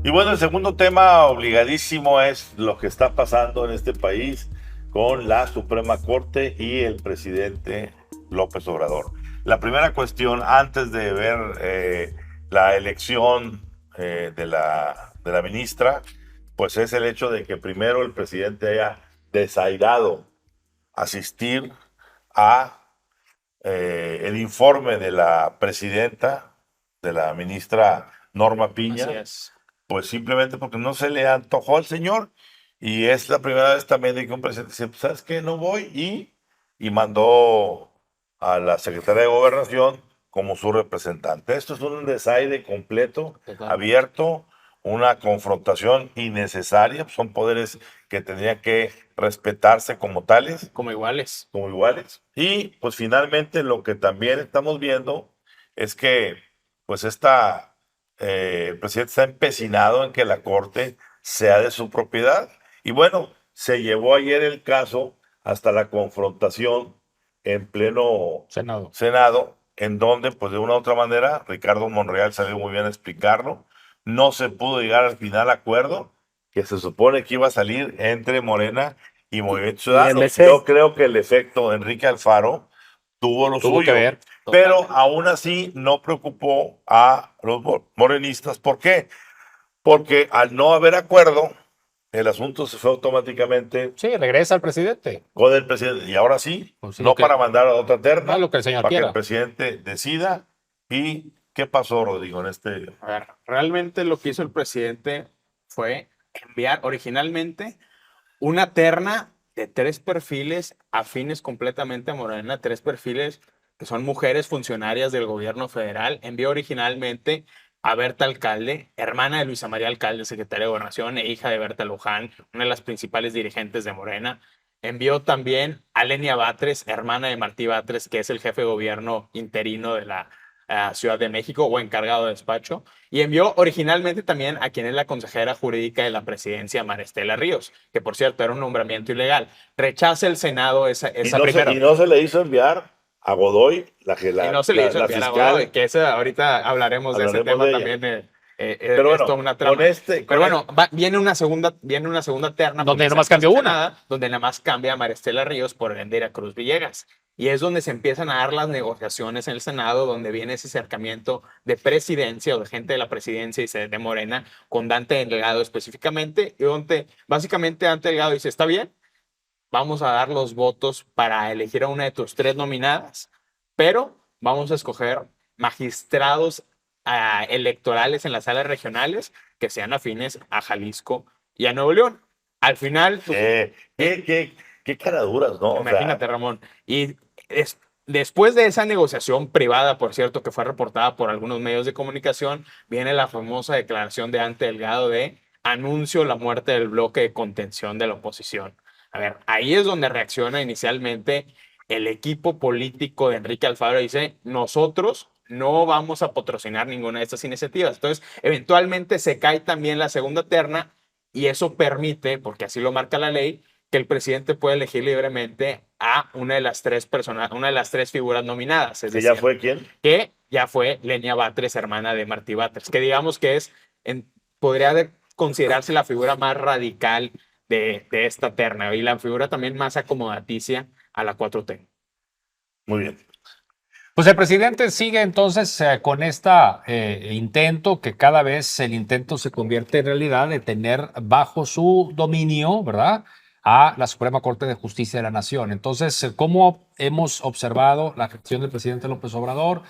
Y bueno, el segundo tema obligadísimo es lo que está pasando en este país con la Suprema Corte y el presidente López Obrador. La primera cuestión, antes de ver la elección de la ministra, pues es el hecho de que primero el presidente haya desairado asistir a el informe de la presidenta, de la ministra Norma Piña. Así es. Pues simplemente porque no se le antojó al señor. Y es la primera vez también de que un presidente dice, pues, ¿sabes qué? No voy. Y mandó a la secretaria de Gobernación como su representante. Esto es un desaire completo, Total. abierto, una confrontación innecesaria. Son poderes que tendrían que respetarse como tales, Como iguales. como iguales. Y pues finalmente lo que también estamos viendo es que pues el presidente está empecinado en que la corte sea de su propiedad. Y bueno, se llevó ayer el caso hasta la confrontación en pleno Senado. en donde pues de una u otra manera Ricardo Monreal salió muy bien a explicarlo. No se pudo llegar al final acuerdo que se supone que iba a salir entre Morena y Movimiento Ciudadano. MC. Yo creo que el efecto Enrique Alfaro tuvo lo Tuvo suyo, que ver. pero Totalmente. aún así no preocupó a los morenistas. ¿Por qué? Porque al no haber acuerdo, el asunto se fue automáticamente Sí, regresa al presidente. con el presidente. Y ahora sí, Pues sí, no lo que- para mandar a otra terna, No, lo que el señor para que quiera. el presidente decida. ¿Y qué pasó, Rodrigo, en este? A ver, realmente lo que hizo el presidente fue enviar originalmente una terna de 3 perfiles afines completamente a Morena, 3 perfiles que son mujeres funcionarias del gobierno federal. Envió originalmente a Berta Alcalde, hermana de Luisa María Alcalde, secretaria de Gobernación, e hija de Berta Luján, una de las principales dirigentes de Morena. Envió también a Lenia Batres, hermana de Martí Batres, que es el jefe de gobierno interino de la Ciudad de México o encargado de despacho. Y envió originalmente también a quien es la consejera jurídica de la presidencia, María Estela Ríos, que por cierto era un nombramiento ilegal. Rechaza el Senado esa Y no, primera. y no se le hizo enviar a Godoy, Y no se le hizo la enviar a fiscal. Godoy, que ahorita hablaremos de ese Hablaremos tema de ella. también. Pero Es bueno, toda una trama. con Pero bueno, viene una segunda terna. Donde porque nomás se cambió hace una. nada, donde nada más cambia a María Estela Ríos por Erendira Cruz Villegas. Y es donde se empiezan a dar las negociaciones en el Senado, donde viene ese acercamiento de presidencia o de gente de la presidencia y de Morena con Dante Delgado específicamente, y donde básicamente Dante Delgado dice, está bien, vamos a dar los votos para elegir a una de tus 3 nominadas, pero vamos a escoger magistrados electorales en las salas regionales que sean afines a Jalisco y a Nuevo León. Al final, Qué caraduras, ¿no? O sea, imagínate, Ramón. Y después de esa negociación privada, por cierto, que fue reportada por algunos medios de comunicación, viene la famosa declaración de Ante Delgado de anuncio la muerte del bloque de contención de la oposición. A ver, ahí es donde reacciona inicialmente el equipo político de Enrique Alfaro y dice, nosotros no vamos a patrocinar ninguna de estas iniciativas. Entonces, eventualmente se cae también la segunda terna y eso permite, porque así lo marca la ley, que el presidente puede elegir libremente a una de las 3 personas, una de las 3 figuras nominadas. Es ¿que decir, ya fue quién? que ya fue Lenia Batres, hermana de Martí Batres, que digamos que podría considerarse la figura más radical de esta terna y la figura también más acomodaticia a la 4T. Muy bien. Pues el presidente sigue entonces con este intento, que cada vez el intento se convierte en realidad, de tener bajo su dominio, ¿verdad?, a la Suprema Corte de Justicia de la Nación. Entonces, ¿cómo hemos observado la gestión del presidente López Obrador,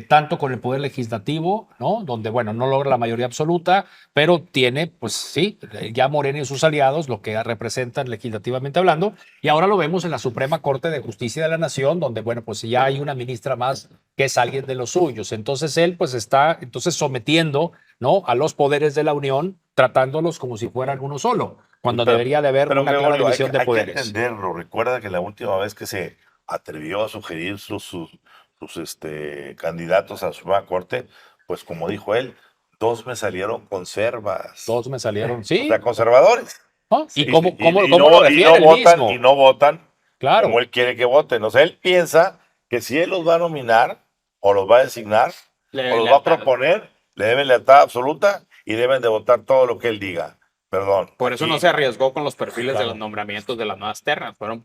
tanto con el Poder Legislativo, ¿no?, donde, bueno, no logra la mayoría absoluta, pero tiene, pues sí, ya Morena y sus aliados, lo que representan legislativamente hablando, y ahora lo vemos en la Suprema Corte de Justicia de la Nación, donde, bueno, pues ya hay una ministra más que es alguien de los suyos. Entonces él pues está sometiendo, ¿no?, a los poderes de la Unión, tratándolos como si fueran uno solo, cuando debería de haber una clara división de poderes. Hay que entenderlo. Recuerda que la última vez que se atrevió a sugerir sus candidatos a la Suprema Corte, pues como dijo él, 2 me salieron conservas. 2 me salieron, O sí. sea, conservadores. ¿No? ¿Y cómo no, lo refiere él votan, mismo? y no votan Claro. como él quiere que voten. O sea, él piensa que si él los va a nominar o los va a designar o los va a proponer, le deben lealtad absoluta y deben de votar todo lo que él diga. Perdón. Por eso aquí- no se arriesgó con los perfiles Claro. de los nombramientos de las nuevas ternas. Fueron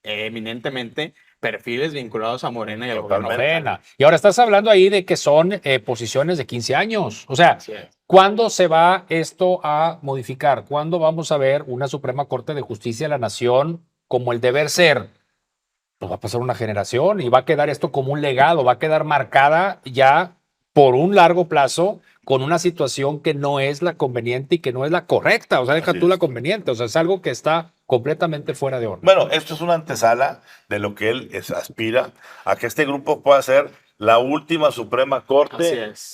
eminentemente perfiles vinculados a Morena y al gobierno Totalmente. federal. Morena. Y ahora estás hablando ahí de que son posiciones de 15 años. O sea, Así es. ¿cuándo se va esto a modificar? ¿Cuándo vamos a ver una Suprema Corte de Justicia de la Nación como el deber ser? Pues va a pasar una generación y va a quedar esto como un legado, va a quedar marcada ya por un largo plazo con una situación que no es la conveniente y que no es la correcta. O sea, deja Así tú es. la conveniente. O sea, es algo que está completamente fuera de orden. Bueno, esto es una antesala de lo que él aspira a que este grupo pueda ser la última Suprema Así Corte es.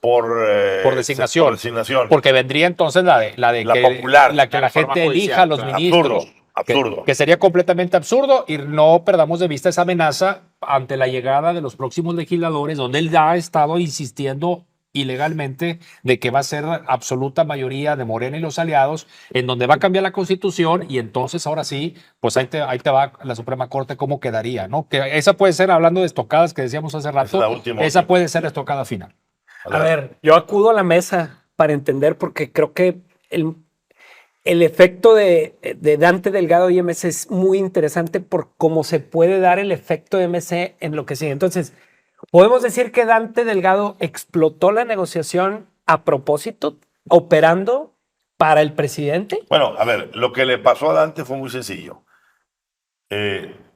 Por designación. por designación. Porque vendría entonces la de La que popular. la que La la reforma gente elija a judicial, los claro. ministros. Absurdo. Que sería completamente absurdo y no perdamos de vista esa amenaza ante la llegada de los próximos legisladores, donde él ya ha estado insistiendo ilegalmente de que va a ser absoluta mayoría de Morena y los aliados, en donde va a cambiar la Constitución y entonces ahora sí, pues ahí te va la Suprema Corte cómo quedaría, ¿no? Que esa puede ser, hablando de estocadas que decíamos hace rato, la última. esa puede ser la estocada final. A ver, yo acudo a la mesa para entender porque creo que el efecto de Dante Delgado y MC es muy interesante por cómo se puede dar el efecto de MC en lo que sigue. Entonces, podemos decir que Dante Delgado explotó la negociación a propósito, operando para el presidente. Bueno, a ver, lo que le pasó a Dante fue muy sencillo.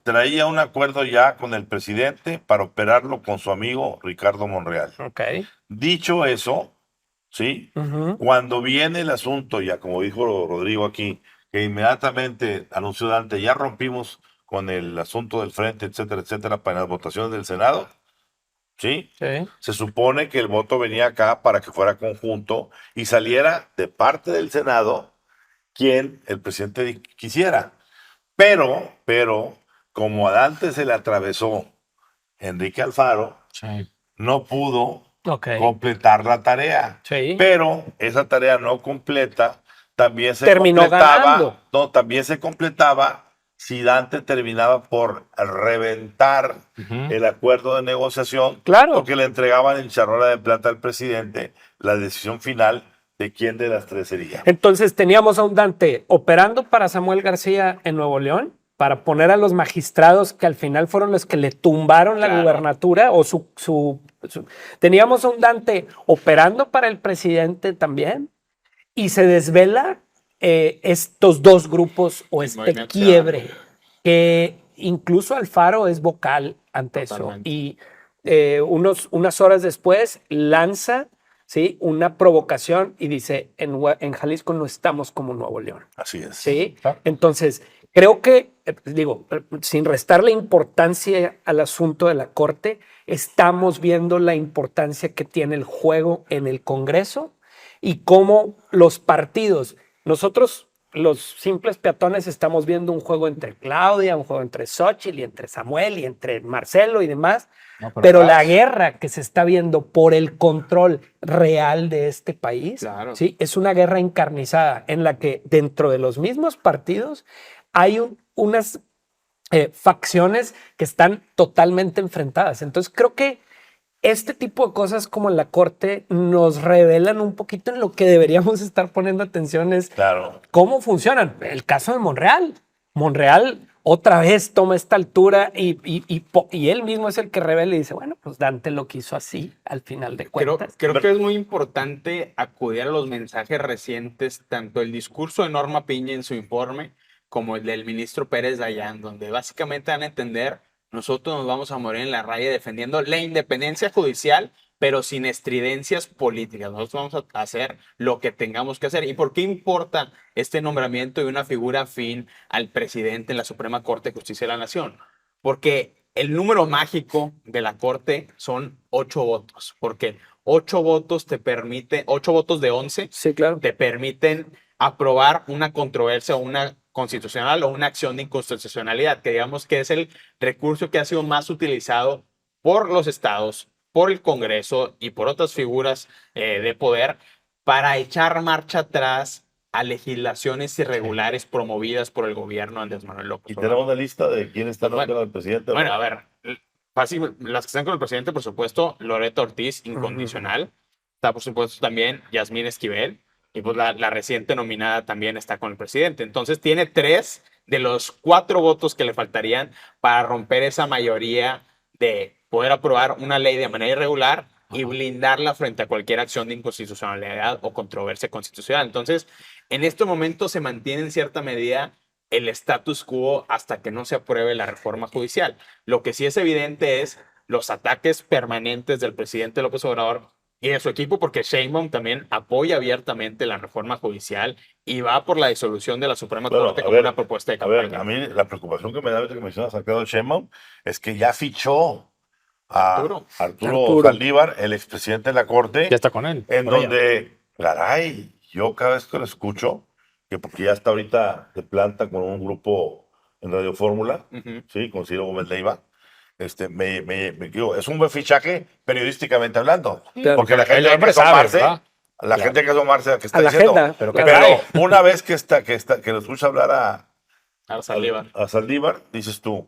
Traía un acuerdo ya con el presidente para operarlo con su amigo Ricardo Monreal. Ok. Dicho eso, ¿sí? Ujú. Cuando viene el asunto, ya como dijo Rodrigo aquí, que inmediatamente anunció Dante, ya rompimos con el asunto del frente, etcétera, para las votaciones del Senado, ¿sí? Sí. Se supone que el voto venía acá para que fuera conjunto y saliera de parte del Senado quien el presidente quisiera. Pero, como a Dante se le atravesó Enrique Alfaro, no pudo Ok. completar la tarea. Sí. Pero esa tarea no completa también se Terminó completaba. ganando. No, también se completaba si Dante terminaba por reventar el acuerdo de negociación, Claro. porque le entregaban en charola de plata al presidente la decisión final de quién de las tres sería. Entonces teníamos a un Dante operando para Samuel García en Nuevo León, para poner a los magistrados que al final fueron los que le tumbaron la Claro. gubernatura o Teníamos a un Dante operando para el presidente también y se desvela estos dos grupos o El este movimiento quiebre que incluso Alfaro es vocal ante Totalmente. eso y unas horas después lanza, ¿sí?, una provocación y dice en Jalisco no estamos como Nuevo León. Así es. ¿Sí? Claro. Entonces, creo que, sin restarle importancia al asunto de la Corte, estamos viendo la importancia que tiene el juego en el Congreso y cómo los partidos, nosotros, los simples peatones, estamos viendo un juego entre Claudia, un juego entre Xóchitl y entre Samuel y entre Marcelo y demás, No, pero la guerra que se está viendo por el control real de este país, Claro. ¿sí?, es una guerra encarnizada en la que dentro de los mismos partidos hay unas facciones que están totalmente enfrentadas. Entonces creo que este tipo de cosas como en la Corte nos revelan un poquito en lo que deberíamos estar poniendo atención es Claro. cómo funcionan. El caso de Monreal. Monreal otra vez toma esta altura y él mismo es el que revela y dice, bueno, pues Dante lo quiso así al final de cuentas. Creo que es muy importante acudir a los mensajes recientes, tanto el discurso de Norma Piña en su informe como el del ministro Pérez Dayán, donde básicamente dan a entender, nosotros nos vamos a morir en la raya defendiendo la independencia judicial, pero sin estridencias políticas. Nosotros vamos a hacer lo que tengamos que hacer. ¿Y por qué importa este nombramiento de una figura afín al presidente en la Suprema Corte de Justicia de la Nación? Porque el número mágico de la Corte son 8 votos, porque 8 votos de 11 Sí, claro. te permiten aprobar una controversia o una constitucional o una acción de inconstitucionalidad, que digamos que es el recurso que ha sido más utilizado por los estados, por el Congreso y por otras figuras de poder para echar marcha atrás a legislaciones irregulares promovidas por el gobierno de Andrés Manuel López Y Obrador. tenemos una lista de quién está Bueno, nombrando al presidente. Bueno, a ver, fácil, las que están con el presidente, por supuesto, Loreto Ortiz, incondicional. está por supuesto también Yasmín Esquivel, y pues la reciente nominada también está con el presidente. Entonces tiene 3 de los 4 votos que le faltarían para romper esa mayoría de poder aprobar una ley de manera irregular y blindarla frente a cualquier acción de inconstitucionalidad o controversia constitucional. Entonces, en este momento se mantiene en cierta medida el status quo hasta que no se apruebe la reforma judicial. Lo que sí es evidente es los ataques permanentes del presidente López Obrador y de su equipo, porque Sheinbaum también apoya abiertamente la reforma judicial y va por la disolución de la Suprema Bueno, Corte a como ver, una propuesta de A ver, campaña. a mí la preocupación que me da ahorita que mencionas a Claudio Sheinbaum es que ya fichó a Arturo. Arturo Saldívar, el expresidente de la Corte, Ya está con él. en con ella. donde, caray, yo cada vez que lo escucho, que porque ya está ahorita de planta con un grupo en Radio Fórmula, Ujú. sí, con Ciro Gómez Leiva, me digo, es un buen fichaje periodísticamente hablando, Claro. porque la El gente hay que hombre sabe, asomarse, ¿verdad? la gente hay que asomarse a lo que está A la diciendo. agenda. Pero ¿qué Pero trae? una vez que lo escucha hablar A Saldívar. a Saldívar, dices tú,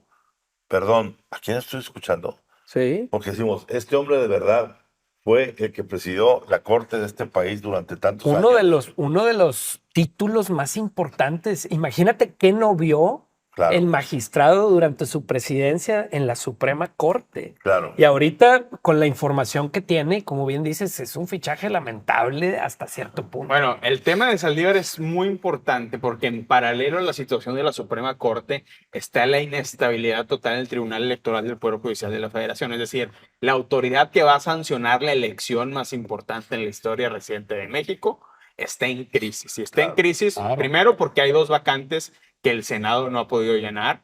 perdón, ¿a quién estoy escuchando? Sí. Porque decimos, este hombre de verdad fue el que presidió la corte de este país durante tantos años. Uno de los títulos más importantes. Imagínate qué no vio Claro. el magistrado durante su presidencia en la Suprema Corte. Claro. Y ahorita, con la información que tiene, como bien dices, es un fichaje lamentable hasta cierto punto. Bueno, el tema de Saldívar es muy importante porque en paralelo a la situación de la Suprema Corte está la inestabilidad total del Tribunal Electoral del Poder Judicial de la Federación. Es decir, la autoridad que va a sancionar la elección más importante en la historia reciente de México está en crisis. Y está en crisis, Claro. primero porque hay 2 vacantes que el Senado no ha podido llenar.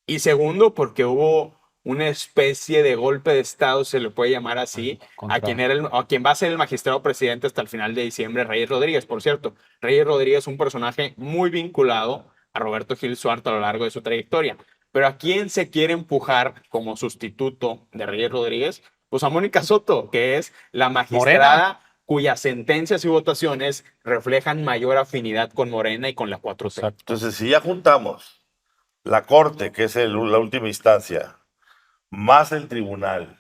Y segundo, porque hubo una especie de golpe de Estado, se le puede llamar así, Contra- a quien va a ser el magistrado presidente hasta el final de diciembre, Reyes Rodríguez. Por cierto, Reyes Rodríguez es un personaje muy vinculado a Roberto Gil Suárez a lo largo de su trayectoria. Pero ¿a quién se quiere empujar como sustituto de Reyes Rodríguez? Pues a Mónica Soto, que es la magistrada cuyas sentencias y votaciones reflejan mayor afinidad con Morena y con la 4T. Exacto. Entonces, si ya juntamos la corte, que es la última instancia, más el tribunal,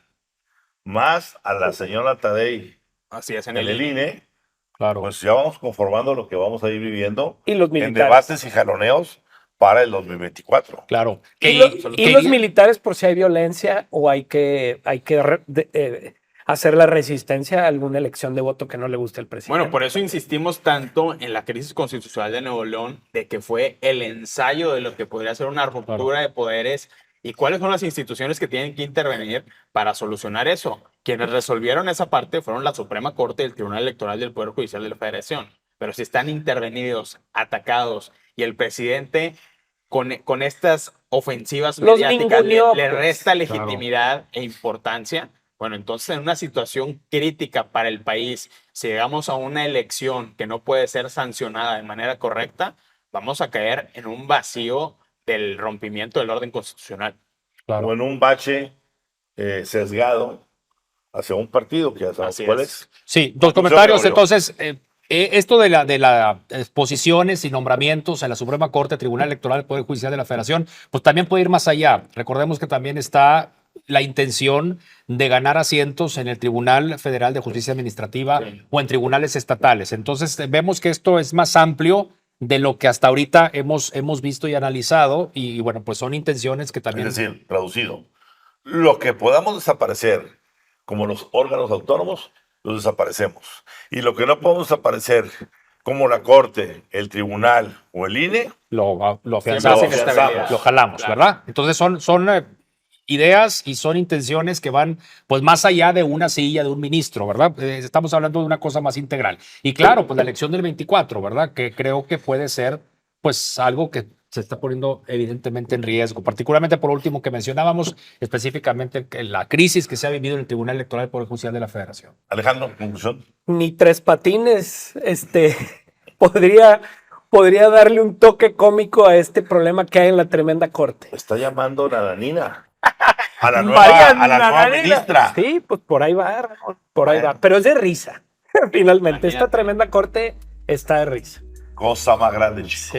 más a la señora Tadei Así es, en en el INE, Claro. pues ya vamos conformando lo que vamos a ir viviendo Y los en militares. debates y jaloneos para el 2024. Claro. Y los militares por si hay violencia o hay que hacer la resistencia a alguna elección de voto que no le guste al presidente. Bueno, por eso insistimos tanto en la crisis constitucional de Nuevo León, de que fue el ensayo de lo que podría ser una ruptura de poderes y cuáles son las instituciones que tienen que intervenir para solucionar eso. Quienes resolvieron esa parte fueron la Suprema Corte y el Tribunal Electoral del Poder Judicial de la Federación. Pero si están intervenidos, atacados y el presidente con estas ofensivas Los mediáticas ninguneó, le pues. resta legitimidad e importancia. Bueno, entonces en una situación crítica para el país, si llegamos a una elección que no puede ser sancionada de manera correcta, vamos a caer en un vacío del rompimiento del orden constitucional. Claro. O en un bache sesgado hacia un partido que ya sabemos Así cuál es. es. Sí, 2 Conclusión, comentarios. Gregorio. Entonces, esto de las posiciones y nombramientos en la Suprema Corte, Tribunal Electoral del Poder Judicial de la Federación, pues también puede ir más allá. Recordemos que también está la intención de ganar asientos en el Tribunal Federal de Justicia Administrativa Sí. o en tribunales estatales. Entonces, vemos que esto es más amplio de lo que hasta ahorita hemos visto y analizado. Y bueno, pues son intenciones que también... Es decir, traducido, lo que podamos desaparecer como los órganos autónomos, los desaparecemos. Y lo que no podemos desaparecer como la Corte, el Tribunal o el INE, lo Siempre afianzamos, hacen estabilidad. lo jalamos, Claro. ¿verdad? Entonces son ideas y son intenciones que van pues más allá de una silla de un ministro, ¿verdad? Estamos hablando de una cosa más integral. Y claro, pues la elección del 24, ¿verdad? Que creo que puede ser pues algo que se está poniendo evidentemente en riesgo, particularmente por último que mencionábamos, específicamente la crisis que se ha vivido en el Tribunal Electoral del Poder Judicial de la Federación. Alejandro, conclusión. Ni Tres Patines podría darle un toque cómico a este problema que hay en la tremenda corte. Está llamando Nananina a la María nueva Nananina. ministra. Sí, pues por ahí va, Ramón, por ahí va. Pero es de risa. Finalmente, esta Imagínate. tremenda corte está de risa. Cosa más grande, chico. Sí.